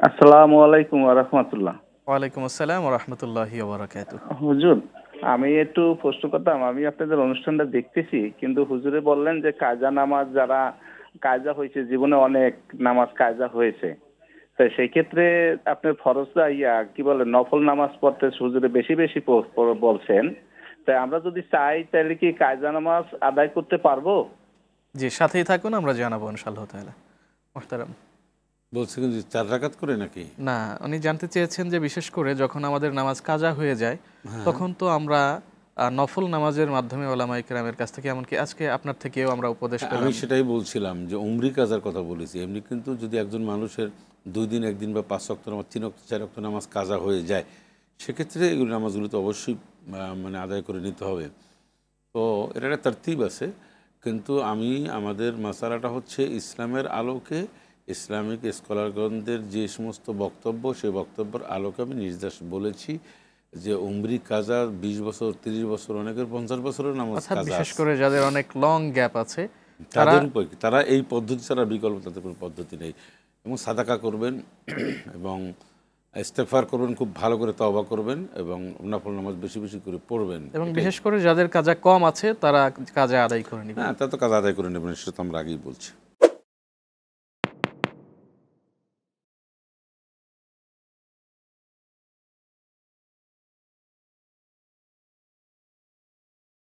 আসসালামু আলাইকুম ওয়া রাহমাতুল্লাহ। ওয়ালাইকুম আসসালাম ওয়া রাহমাতুল্লাহি ওয়া বারাকাতুহু। হুজুর, আমি একটু প্রশ্ন করতাম। আমি আপনাদের অনুষ্ঠানটা দেখতেছি, কিন্তু হুজুরে বললেন যে কাজা নামাজ যারা কাজা হয়েছে, জীবনে অনেক নামাজ কাজা হয়েছে। তো সেই ক্ষেত্রে আপনার ফরজটা কি বলে নফল নামাজ পড়তে হুজুরে বেশি বেশি বলছেন। তাই আমরা যদি চাই তাহলে কি কাজা নামাজ আদায় করতে পারবো? জি, সাথেই থাকুন, আমরা জানাবো ইনশাআল্লাহ তাআলা। মুহতারাম। বলছে কিন্তু ৪ রাকাত করে নাকি? না, উনি জানতে চেয়েছেন যে বিশেষ করে যখন আমাদের নামাজ কাজা হয়ে যায়, হ্যাঁ। তখন তো আমরা নফল নামাজের মাধ্যমে ওলামায়ে কেরামের কাছ থেকে, এমনকি আজকে আপনার থেকেও আমরা উপদেশ হ্যাঁ, আমি পেলাম। সেটাই বলছিলাম যে উমরি কাজার কথা বলেছি। এমনি কিন্তু যদি একজন মানুষের ২ দিন ১ দিন বা ৫ ওয়াক্ত নামাজ, ৩ ওয়াক্ত ৪ ওয়াক্ত নামাজ কাজা হয়ে যায়, সেক্ষেত্রে এগুলো নামাজগুলো তো অবশ্যই মানে আদায় করে নিতে হবে। তো এর একটা তারতিব আছে। কিন্তু আমাদের মাসালাটা হচ্ছে ইসলামের আলোকে, ইসলামিক স্কলারগণদের যে সমস্ত বক্তব্য, সেই বক্তব্যের আলোকে আমি নির্দেশ বলেছি যে উমরি কাজা ২০ বছর, ৩০ বছর, অনেকের ৫০ বছরের নামাজ অর্থাৎ কাজা বিশেষ আছে। করে যাদের অনেক লং গ্যাপ আছে, তারা তাদের উপর তারা এই পদ্ধতি ছাড়া বিকল্প তাদের কোনো পদ্ধতি নেই। এবং সাদাকা করবেন এবং ইস্তেগফার করবেন, খুব ভালো করে তওবা করবেন এবং নফল নামাজ বেশি বেশি করে পড়বেন। এবং এটাই। বিশেষ করে যাদের কাজা কম আছে, তারা কাজা আদায় করে নেবেন। হ্যাঁ, তা তো কাজ আদায় করে নেবেন, সেটা তো আমরা আগেই বলছি।